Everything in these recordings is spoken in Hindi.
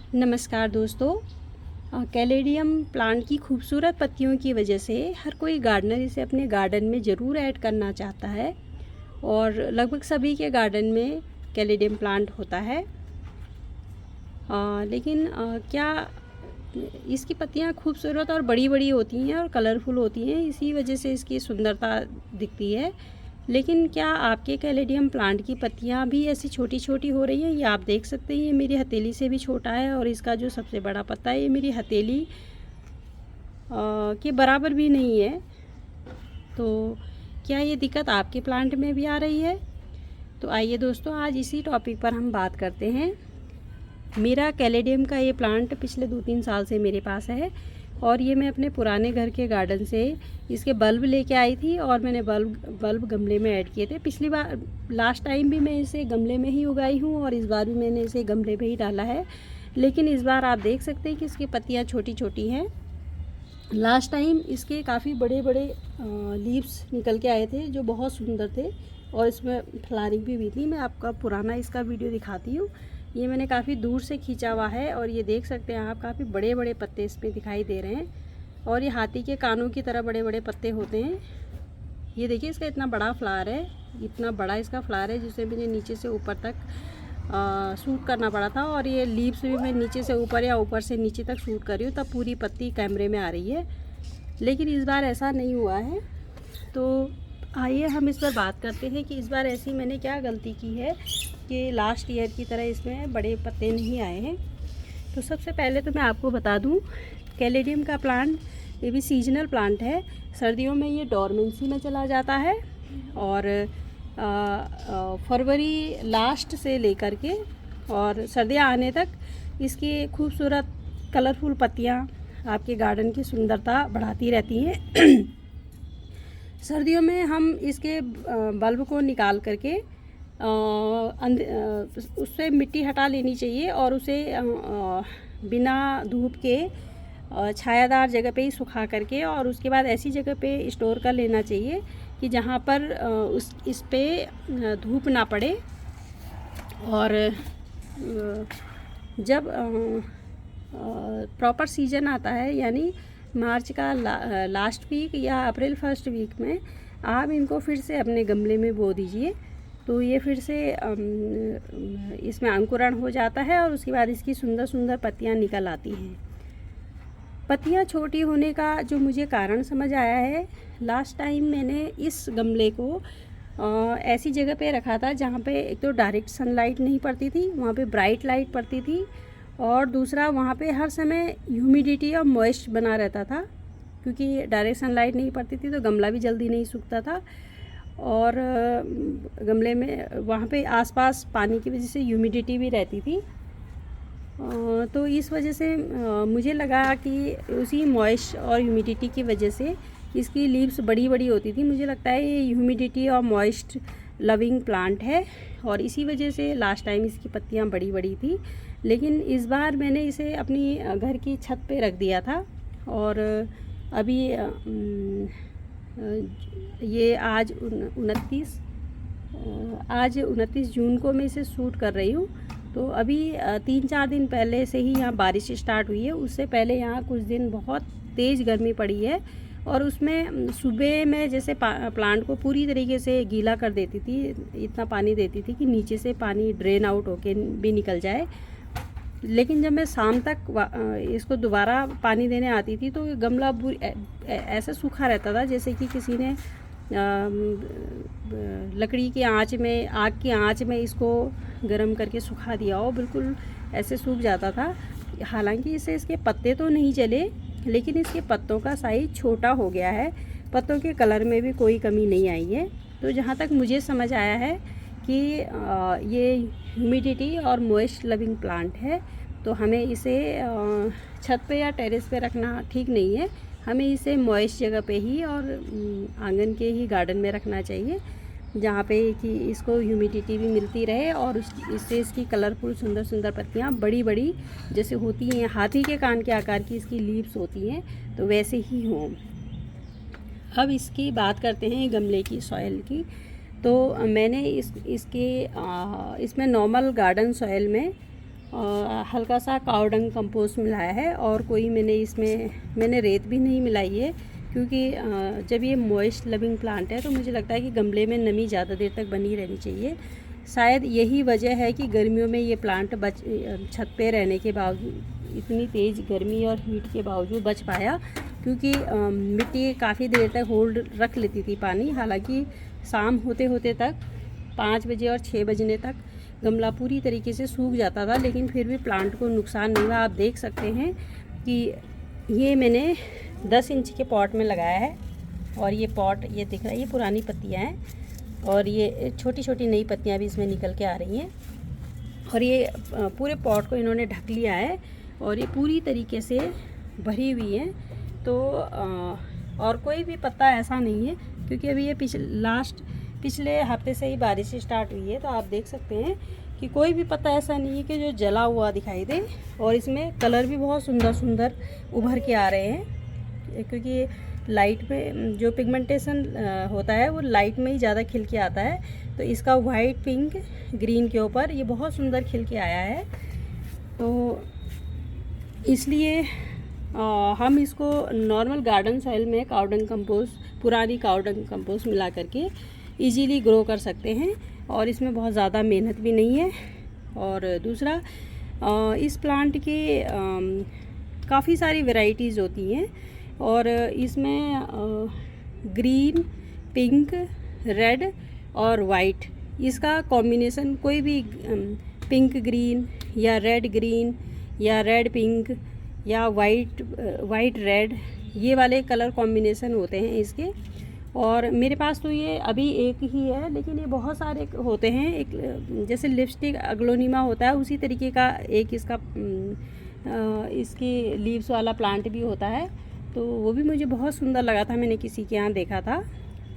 नमस्कार दोस्तों। कैलेडियम प्लांट की खूबसूरत पत्तियों की वजह से हर कोई गार्डनर इसे अपने गार्डन में ज़रूर ऐड करना चाहता है और लगभग सभी के गार्डन में कैलेडियम प्लांट होता है। लेकिन क्या इसकी पत्तियां खूबसूरत और बड़ी बड़ी होती हैं और कलरफुल होती हैं, इसी वजह से इसकी सुंदरता दिखती है। लेकिन क्या आपके कैलेडियम प्लांट की पत्तियां भी ऐसी छोटी छोटी हो रही हैं? ये आप देख सकते हैं, ये मेरी हथेली से भी छोटा है और इसका जो सबसे बड़ा पत्ता है ये मेरी हथेली के बराबर भी नहीं है। तो क्या ये दिक्कत आपके प्लांट में भी आ रही है? तो आइए दोस्तों, आज इसी टॉपिक पर हम बात करते हैं। मेरा कैलेडियम का ये प्लांट पिछले 2-3 साल से मेरे पास है और ये मैं अपने पुराने घर के गार्डन से इसके बल्ब लेके आई थी और मैंने बल्ब गमले में ऐड किए थे। पिछली बार लास्ट टाइम भी मैं इसे गमले में ही उगाई हूँ और इस बार भी मैंने इसे गमले में ही डाला है। लेकिन इस बार आप देख सकते हैं कि इसकी पत्तियाँ छोटी छोटी हैं। लास्ट टाइम इसके काफ़ी बड़े बड़े लीव्स निकल के आए थे जो बहुत सुंदर थे और इसमें फ्लावरिंग भी हुई थी। मैं आपका पुराना इसका वीडियो दिखाती हूँ। ये मैंने काफ़ी दूर से खींचा हुआ है और ये देख सकते हैं आप, काफ़ी बड़े बड़े पत्ते इसमें दिखाई दे रहे हैं और ये हाथी के कानों की तरह बड़े बड़े पत्ते होते हैं। ये देखिए, इसका इतना बड़ा फ्लावर है, इतना बड़ा इसका फ्लावर है जिसे मुझे नीचे से ऊपर तक शूट करना पड़ा था और ये लीव्स भी मैं नीचे से ऊपर या ऊपर से नीचे तक शूट कर रही हूँ, तब पूरी पत्ती कैमरे में आ रही है। लेकिन इस बार ऐसा नहीं हुआ है। तो आइए हम इस पर बात करते हैं कि इस बार ऐसी मैंने क्या गलती की है कि लास्ट ईयर की तरह इसमें बड़े पत्ते नहीं आए हैं। तो सबसे पहले तो मैं आपको बता दूं, कैलेडियम का प्लांट ये भी सीजनल प्लांट है। सर्दियों में ये डोरमेंसी में चला जाता है और फरवरी लास्ट से लेकर के और सर्दियाँ आने तक इसकी खूबसूरत कलरफुल पत्तियाँ आपके गार्डन की सुंदरता बढ़ाती रहती हैं। सर्दियों में हम इसके बल्ब को निकाल करके उससे मिट्टी हटा लेनी चाहिए और उसे बिना धूप के छायादार जगह पे ही सुखा करके और उसके बाद ऐसी जगह पे स्टोर कर लेना चाहिए कि जहाँ पर इस पे धूप ना पड़े। और जब प्रॉपर सीज़न आता है, यानी मार्च का लास्ट वीक या अप्रैल फर्स्ट वीक में आप इनको फिर से अपने गमले में बो दीजिए, तो ये फिर से इसमें अंकुरण हो जाता है और उसके बाद इसकी सुंदर सुंदर पत्तियां निकल आती हैं। पत्तियां छोटी होने का जो मुझे कारण समझ आया है, लास्ट टाइम मैंने इस गमले को ऐसी जगह पे रखा था जहाँ पे एक तो डायरेक्ट सनलाइट नहीं पड़ती थी, वहाँ पे ब्राइट लाइट पड़ती थी और दूसरा वहाँ पे हर समय ह्यूमिडिटी और मॉइस्ट बना रहता था, क्योंकि डायरेक्ट सनलाइट नहीं पड़ती थी तो गमला भी जल्दी नहीं सूखता था और गमले में वहाँ पे आसपास पानी की वजह से ह्यूमिडिटी भी रहती थी। तो इस वजह से मुझे लगा कि उसी मॉइस्ट और ह्यूमिडिटी की वजह से इसकी लीव्स बड़ी बड़ी होती थी। मुझे लगता है ये ह्यूमिडिटी और मॉइस्ट लविंग प्लांट है और इसी वजह से लास्ट टाइम इसकी पत्तियाँ बड़ी बड़ी थी। लेकिन इस बार मैंने इसे अपनी घर की छत पे रख दिया था और अभी ये आज 29 जून को मैं इसे शूट कर रही हूँ। तो अभी 3-4 दिन पहले से ही यहाँ बारिश स्टार्ट हुई है। उससे पहले यहाँ कुछ दिन बहुत तेज़ गर्मी पड़ी है और उसमें सुबह में जैसे प्लांट को पूरी तरीके से गीला कर देती थी, इतना पानी देती थी कि नीचे से पानी ड्रेन आउट होके भी निकल जाए। लेकिन जब मैं शाम तक इसको दोबारा पानी देने आती थी तो गमला ऐसा सूखा रहता था जैसे कि किसी ने लकड़ी की आंच में, आग की आंच में इसको गर्म करके सुखा दिया हो, बिल्कुल ऐसे सूख जाता था। हालांकि इसे इसके पत्ते तो नहीं जले, लेकिन इसके पत्तों का साइज छोटा हो गया है, पत्तों के कलर में भी कोई कमी नहीं आई है। तो जहाँ तक मुझे समझ आया है कि ये ह्यूमिडिटी और मॉइस्ट लविंग प्लांट है, तो हमें इसे छत पे या टेरेस पे रखना ठीक नहीं है। हमें इसे मॉइस्ट जगह पे ही और आंगन के ही गार्डन में रखना चाहिए, जहाँ पे कि इसको ह्यूमिडिटी भी मिलती रहे और इससे इसकी कलरफुल सुंदर सुंदर पत्तियाँ बड़ी बड़ी जैसे होती हैं, हाथी के कान के आकार की इसकी लीव्स होती हैं, तो वैसे ही हों। अब इसकी बात करते हैं गमले की सॉइल की। तो मैंने इसमें नॉर्मल गार्डन सॉइल में हल्का सा कावडंग कंपोस्ट मिलाया है, और कोई मैंने रेत भी नहीं मिलाई है, क्योंकि जब ये मॉइस्ट लविंग प्लांट है तो मुझे लगता है कि गमले में नमी ज़्यादा देर तक बनी रहनी चाहिए। शायद यही वजह है कि गर्मियों में ये प्लांट छत पे रहने के बावजूद, इतनी तेज़ गर्मी और हीट के बावजूद बच पाया, क्योंकि मिट्टी काफ़ी देर तक होल्ड रख लेती थी पानी। हालांकि शाम होते होते तक 5 बजे और 6 बजने तक गमला पूरी तरीके से सूख जाता था, लेकिन फिर भी प्लांट को नुकसान नहीं हुआ। आप देख सकते हैं कि ये मैंने 10 इंच के पॉट में लगाया है, और ये पॉट ये दिख रहा है, ये पुरानी पत्तियां हैं, और ये छोटी छोटी नई पत्तियां भी इसमें निकल के आ रही हैं, और ये पूरे पॉट को इन्होंने ढक लिया है, और ये पूरी तरीके से भरी हुई है। तो और कोई भी पत्ता ऐसा नहीं है, क्योंकि अभी ये पिछले हफ्ते से ही बारिश स्टार्ट हुई है, तो आप देख सकते हैं कि कोई भी पत्ता ऐसा नहीं है कि जो जला हुआ दिखाई दे। और इसमें कलर भी बहुत सुंदर सुंदर उभर के आ रहे हैं, क्योंकि लाइट में जो पिगमेंटेशन होता है वो लाइट में ही ज़्यादा खिल के आता है। तो इसका वाइट, पिंक, ग्रीन के ऊपर ये बहुत सुंदर खिल के आया है। तो इसलिए हम इसको नॉर्मल गार्डन सॉइल में कावडंग कंपोस्ट, पुरानी कावडंग कंपोस्ट मिला करके इजीली ग्रो कर सकते हैं, और इसमें बहुत ज़्यादा मेहनत भी नहीं है। और दूसरा, इस प्लांट के काफ़ी सारी वैरायटीज़ होती हैं, और इसमें ग्रीन, पिंक, रेड और वाइट, इसका कॉम्बिनेशन कोई भी पिंक ग्रीन या रेड ग्रीन या रेड पिंक या वाइट रेड, ये वाले कलर कॉम्बिनेशन होते हैं इसके। और मेरे पास तो ये अभी एक ही है, लेकिन ये बहुत सारे होते हैं। एक जैसे लिपस्टिक अग्लोनिमा होता है, उसी तरीके का एक इसकी लीव्स वाला प्लांट भी होता है। तो वो भी मुझे बहुत सुंदर लगा था, मैंने किसी के यहाँ देखा था।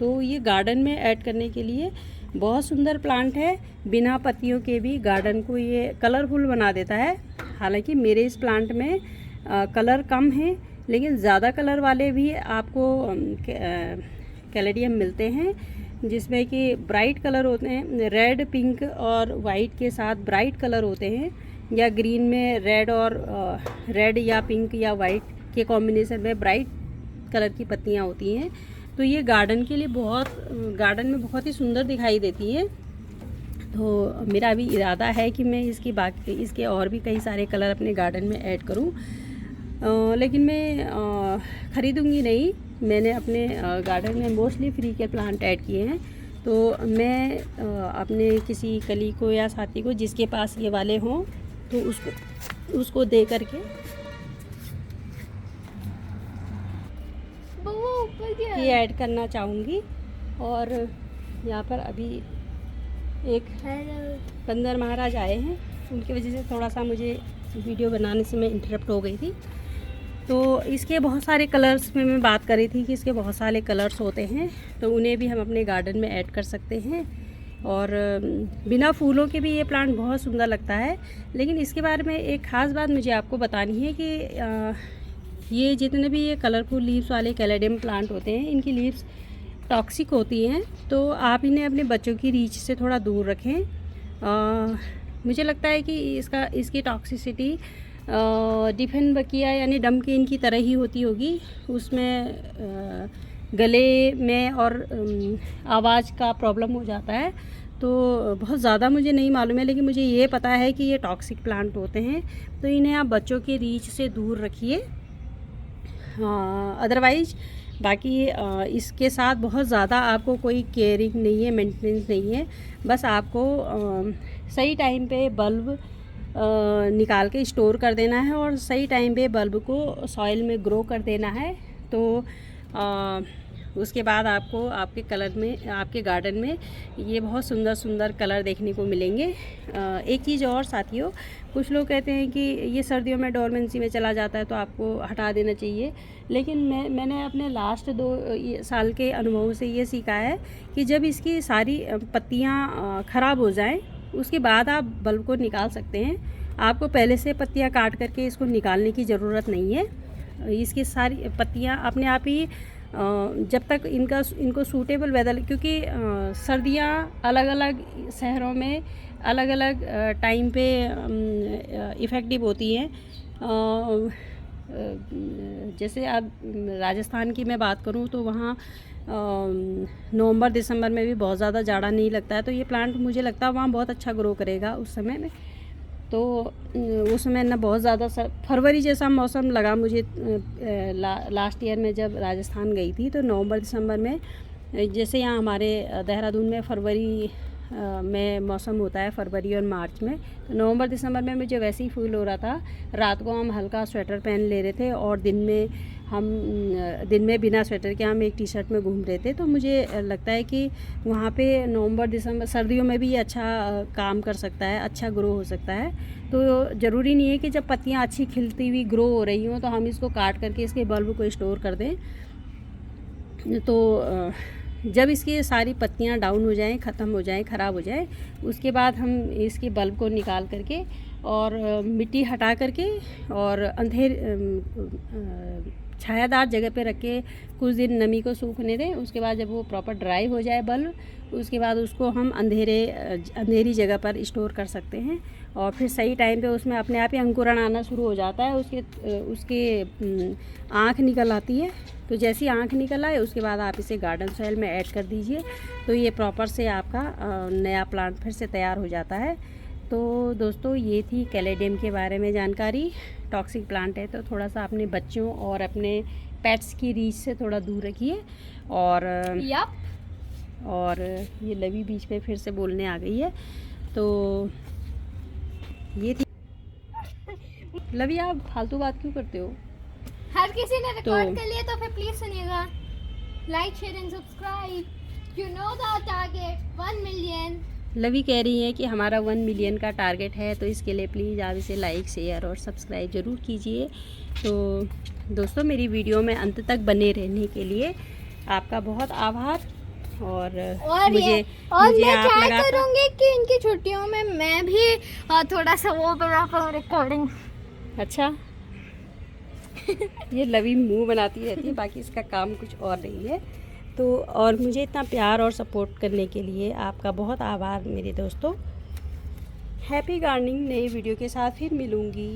तो ये गार्डन में ऐड करने के लिए बहुत सुंदर प्लांट है, बिना पत्तियों के भी गार्डन को ये कलरफुल बना देता है। हालांकि मेरे इस प्लांट में कलर कम है, लेकिन ज़्यादा कलर वाले भी आपको कैलेडियम मिलते हैं, जिसमें कि ब्राइट कलर होते हैं, रेड, पिंक और वाइट के साथ ब्राइट कलर होते हैं, या ग्रीन में रेड या पिंक या वाइट के कॉम्बिनेशन में ब्राइट कलर की पत्तियां होती हैं। तो ये गार्डन के लिए गार्डन में बहुत ही सुंदर दिखाई देती है। तो मेरा अभी इरादा है कि मैं इसके और भी कई सारे कलर अपने गार्डन में ऐड करूं, लेकिन मैं ख़रीदूँगी नहीं। मैंने अपने गार्डन में मोस्टली फ्री के प्लांट ऐड किए हैं। तो मैं अपने किसी कली को या साथी को जिसके पास ये वाले हों, तो उसको दे करके ये ऐड करना चाहूँगी। और यहाँ पर अभी एक बंदर महाराज आए हैं, उनकी वजह से थोड़ा सा मुझे वीडियो बनाने से मैं इंटरप्ट हो गई थी। तो इसके बहुत सारे कलर्स में मैं बात कर रही थी कि इसके बहुत सारे कलर्स होते हैं, तो उन्हें भी हम अपने गार्डन में ऐड कर सकते हैं। और बिना फूलों के भी ये प्लांट बहुत सुंदर लगता है। लेकिन इसके बारे में एक ख़ास बात मुझे आपको बतानी है कि ये जितने भी ये कलरफुल लीव्स वाले कैलेडियम प्लांट होते हैं, इनकी लीव्स टॉक्सिक होती हैं, तो आप इन्हें अपने बच्चों की रीच से थोड़ा दूर रखें। मुझे लगता है कि इसकी टॉक्सिसिटी डिफेन बकिया यानी डमकीन की तरह ही होती होगी। उसमें गले में और आवाज़ का प्रॉब्लम हो जाता है। तो बहुत ज़्यादा मुझे नहीं मालूम है, लेकिन मुझे ये पता है कि ये टॉक्सिक प्लांट होते हैं, तो इन्हें आप बच्चों के रीच से दूर रखिए। अदरवाइज़ बाकी इसके साथ बहुत ज़्यादा आपको कोई केयरिंग नहीं है, मेंटेनेंस नहीं है। बस आपको सही टाइम पे बल्ब निकाल के स्टोर कर देना है, और सही टाइम पे बल्ब को सॉइल में ग्रो कर देना है। तो उसके बाद आपको आपके गार्डन में ये बहुत सुंदर सुंदर कलर देखने को मिलेंगे। एक चीज़ और साथियों, कुछ लोग कहते हैं कि ये सर्दियों में डोरमेंसी में चला जाता है तो आपको हटा देना चाहिए, लेकिन मैंने अपने लास्ट 2 साल के अनुभव से ये सीखा है कि जब इसकी सारी पत्तियाँ ख़राब हो जाएं, उसके बाद आप बल्ब को निकाल सकते हैं। आपको पहले से पत्तियाँ काट करके इसको निकालने की ज़रूरत नहीं है। इसकी सारी पत्तियाँ अपने आप ही जब तक इनको सूटेबल वेदर, क्योंकि सर्दियाँ अलग अलग शहरों में अलग अलग टाइम पे इफ़ेक्टिव होती हैं। जैसे अब राजस्थान की मैं बात करूं तो वहाँ नवंबर दिसंबर में भी बहुत ज़्यादा जाड़ा नहीं लगता है, तो ये प्लांट मुझे लगता है वहाँ बहुत अच्छा ग्रो करेगा उस समय में। तो उस समय ना बहुत ज़्यादा फरवरी जैसा मौसम लगा मुझे लास्ट ईयर में जब राजस्थान गई थी। तो नवंबर दिसंबर में, जैसे यहाँ हमारे देहरादून में फरवरी में मौसम होता है, फरवरी और मार्च में, तो नवंबर दिसंबर में मुझे वैसे ही फील हो रहा था। रात को हम हल्का स्वेटर पहन ले रहे थे और दिन में बिना स्वेटर के हम एक टी शर्ट में घूम रहे थे। तो मुझे लगता है कि वहाँ पे नवंबर दिसंबर सर्दियों में भी ये अच्छा काम कर सकता है, अच्छा ग्रो हो सकता है। तो ज़रूरी नहीं है कि जब पत्तियाँ अच्छी खिलती हुई ग्रो हो रही हों तो हम इसको काट करके इसके बल्ब को स्टोर कर दें। तो जब इसकी सारी पत्तियां डाउन हो जाएं, ख़त्म हो जाएं, ख़राब हो जाएं, उसके बाद हम इसके बल्ब को निकाल करके और मिट्टी हटा करके और छायादार जगह पे रख के कुछ दिन नमी को सूखने दें। उसके बाद जब वो प्रॉपर ड्राई हो जाए बल्ब, उसके बाद उसको हम अंधेरी जगह पर स्टोर कर सकते हैं और फिर सही टाइम पे उसमें अपने आप ही अंकुरण आना शुरू हो जाता है। उसके आँख निकल आती है। तो जैसी आँख निकल आए उसके बाद आप इसे गार्डन सॉइल में ऐड कर दीजिए, तो ये प्रॉपर से आपका नया प्लांट फिर से तैयार हो जाता है। तो दोस्तों, ये थी कैलेडियम के बारे में जानकारी। टॉक्सिक प्लांट है तो थोड़ा सा अपने बच्चों और अपने पेट्स की रीच से थोड़ा दूर रखिए। और ये लवी बीच में फिर से बोलने आ गई है। तो ये थी लवी, आप फालतू बात क्यों करते हो? हर किसी ने रिकॉर्ड कर लिया तो फिर प्लीज सुनिएगा। Like share and subscribe. You know the target 1 million. Lavi कह रही है कि हमारा 1 मिलियन का टारगेट है, तो इसके लिए प्लीज़ आप इसे लाइक शेयर और सब्सक्राइब ज़रूर कीजिए। तो दोस्तों, मेरी वीडियो में अंत तक बने रहने के लिए आपका बहुत आभार। और मुझे मैं ट्राई करूँगी कि इनकी छुट्टियों में मैं भी थोड़ा सा वो बना पाऊँ रिकॉर्डिंग। अच्छा ये लवी मुंह बनाती रहती है, बाकी इसका काम कुछ और नहीं है। तो और मुझे इतना प्यार और सपोर्ट करने के लिए आपका बहुत आभार मेरे दोस्तों। हैप्पी गार्डनिंग नई वीडियो के साथ फिर मिलूँगी।